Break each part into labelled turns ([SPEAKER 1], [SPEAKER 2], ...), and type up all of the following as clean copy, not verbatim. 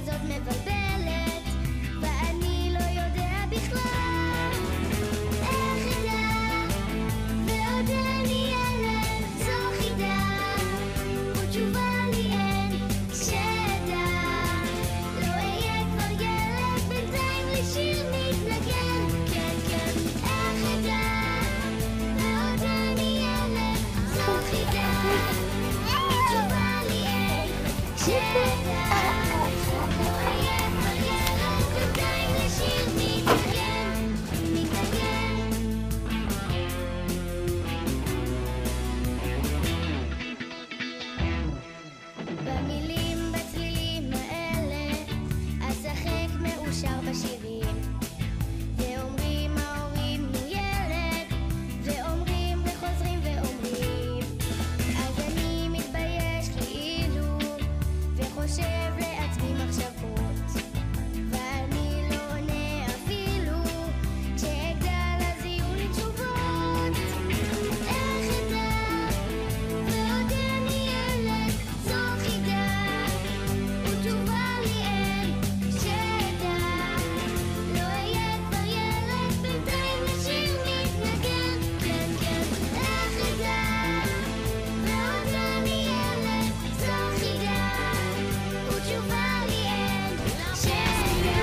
[SPEAKER 1] כזאת מבלבלת, ואני לא יודע בכלל איך אדע, ועוד אני ילד, זו חידה, ותשובה לי אין שאדע. לא אהיה כבר ילד, בינתיים לשיר מתנגן. כן, כן, איך אדע, ועוד אני ילד, זו חידה, ותשובה לי אין שאדע. לא אהיה כבר ילד, בינתיים לשיר מתנגן, מתנגן. במילים, בצלילים האלה, אשחק מאושר בשירים, ואומרים ההורים נו ילד, ואומרים וחוזרים ואומרים, אז אני מתבייש כאילו, וחושב לעצמי מחשבות, ואני לא עונה אפילו, כשאגדל אז יהיו לי תשובות. איך אדע, ועוד אני ילד, זו חידה, ותשובה לי אין שאדע. לא אהיה כבר ילד, בינתיים לשיר מתנגן. כן, כן, איך אדע, ועוד אני ילד, זו חידה, ותשובה לי אין שאדע.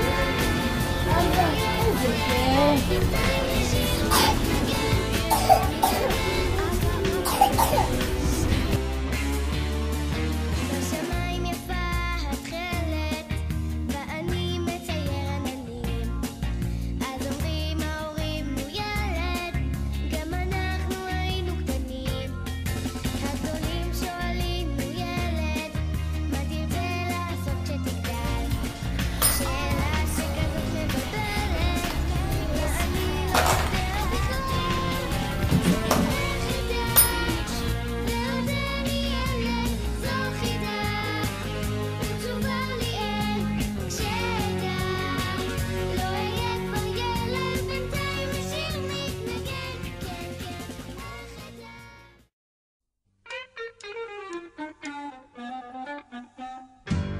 [SPEAKER 1] לא אהיה כבר ילד, בינתיים לשיר מתנגן. בשמיים יפה התכלת, ואני מצייר עננים, אז אומרים ההורים נו ילד, גם אנחנו היינו קטנים. הגדולים שואלים נו ילד, מה תרצה לעשות כשתגדל? שאלה שכזאת מבלבלת, ואני לא יודע בכלל איך אדע, ועוד אני ילד, זו חידה, ותשובה לי אין שאדע. לא אהיה כבר ילד, בינתיים לשיר מתנגן. כן, כן,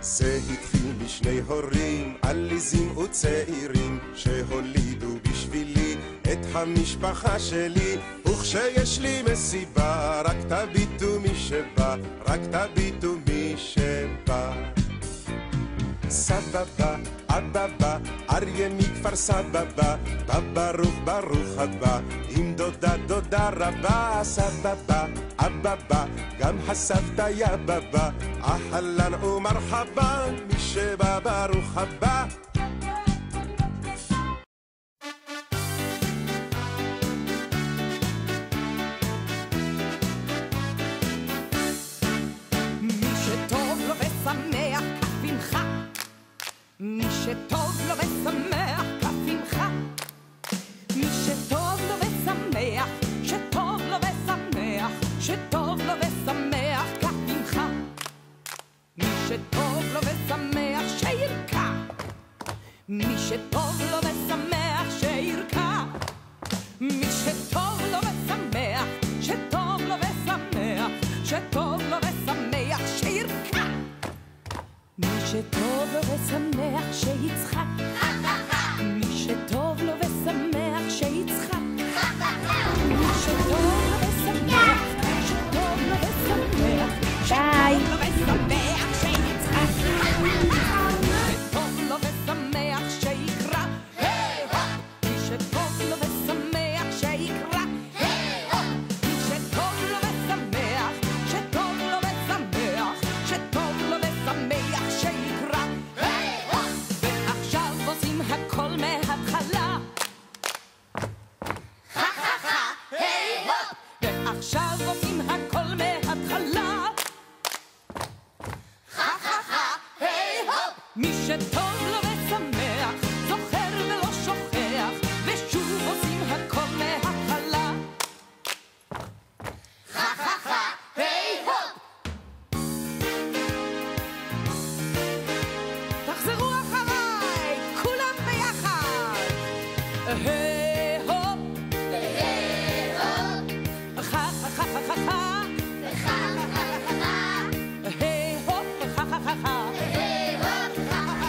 [SPEAKER 2] זה התחיל משני הורים עליזים וצעירים שהולידו בשבילי את המשפחה שלי, וכשיש לי מסיבה רק תביטו מי שבא, רק תביטו מי שבא. סבבה, אבא, אריה מכפר סבבה, ברוך ברוך הבא, עם דודה רבה. סבבה, אבא, גם הסבתא יא בבא, אהלן ומרחבה, מי שבא ברוך הבא.
[SPEAKER 3] מי שטוב לו ושמח כף עמך, מי שטוב לו ושמח כף עמך, מי שטוב לו ושמח, שטוב לו ושמח, שטוב לו ושמח כף עמך, מי שטוב לו ושמח שירקע, מי שטוב לו ושמח שירקע, מי שטוב לו ושמח, שטוב לו ושמח, שטוב לו ושמח שירקע, מי שטוב לו ושמח שיצחק, מי שטוב לו ושמח שיצחק, מי שטוב לו ושמח, שטוב לו ושמח, שטוב לו ושמח שיצחק, שטוב לו ושמח שיקרא, מי שטוב לו ושמח שיקרא, מי שטוב לו ושמח, שטוב לו ושמח, שטוב לו ושמח שיקרא, ועכשיו עושים הכל מההתחלה, ועכשיו עושים הכל מההתחלה, מי שטוב לו ושמח זוכר ולא שוכח, ושוב עושים הכל מההתחלה. תחזרו אחריי, כולם ביחד. היי הופ, היי הופ, חה חה חה חה חה, חה חה חה חה, היי הופ, חה חה חה חה, היי הופ, חה חה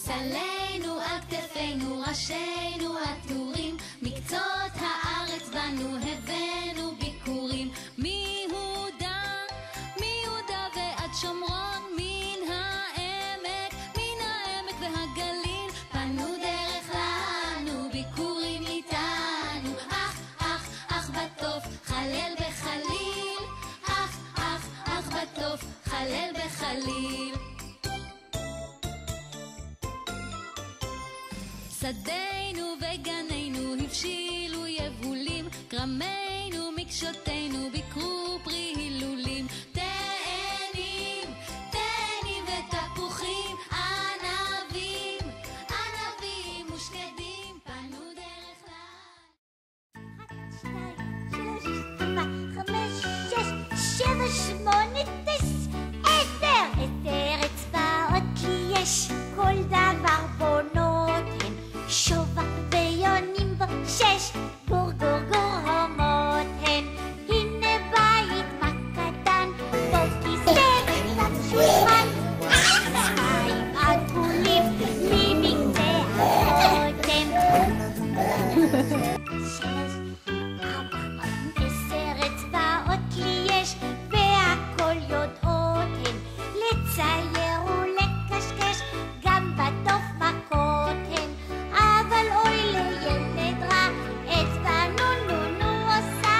[SPEAKER 4] ספסלינו על כתפינו, ראשינו התנורים, מקצות הארץ בנו הבאנו ביקורים. מיהודה ועד שומרון, מן העמק והגליל, פנו דרך לנו, ביקורים איתנו. אך בטוף, חלל בחליל, אך בטוף, חלל בחליל. שדינו וגנינו הבשילו יבולים, כרמינו מקשותינו ביקרו פרי הילולים. תאנים ותפוחים, ענבים ושקדים, פנו דרך
[SPEAKER 1] אחד, שתיים, שלוש, ארבע, חמש, שש, שבע, שמונה, תשע, 10 אצבעות לי יש, כל דבר בו נותן שובע ויונים בו 6, גור הומות הן. הנה בית מה קטן, בו כיסא וקצת שולחן, 2 עגולים ממקצה האוטם. 10 אצבעות לי יש, והכל יודעות הן, לצייר ולקשקש, גם בטוף מכות הן. אבל אוי לילד רע, אצבע נו עושה,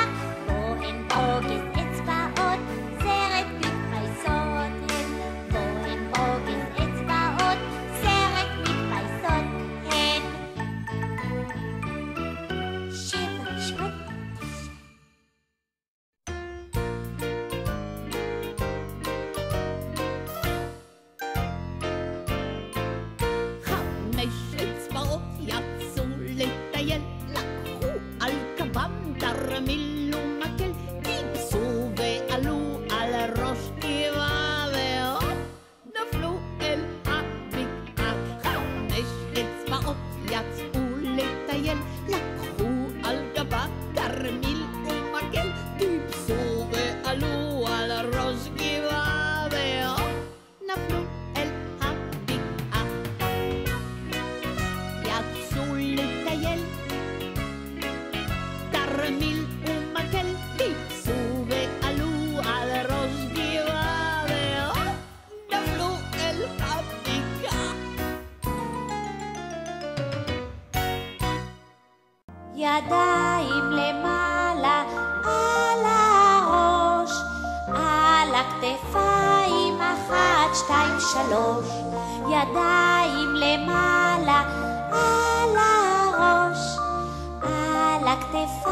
[SPEAKER 1] בו הן ברוגז אצבעות, סרט מתפייסות הן. בו הן ברוגז אצבעות, סרט מתפייסות הן. 7, 8,
[SPEAKER 3] 5 אצבעות יצאו לטייל, לקחו על קבם תרמיל ומקל, טיפסו ועלו על ראש גבעה והופ, נפלו אל הבקעה. 5 אצבעות יצאו לטייל, לקחו על גבה תרמיל ומקל, טיפסו ועלו על ראש גבעה והופ, נפלו אל הבקעה. יצאו לטייל, תרמיל ומקל, טיפסו ועלו על ראש גבעה והופ, נפלו אל הבקעה.
[SPEAKER 1] ידיים למעלה על הראש, על הכתפיים 1, 2, 3. ידיים למעלה על הראש, על הכתפיים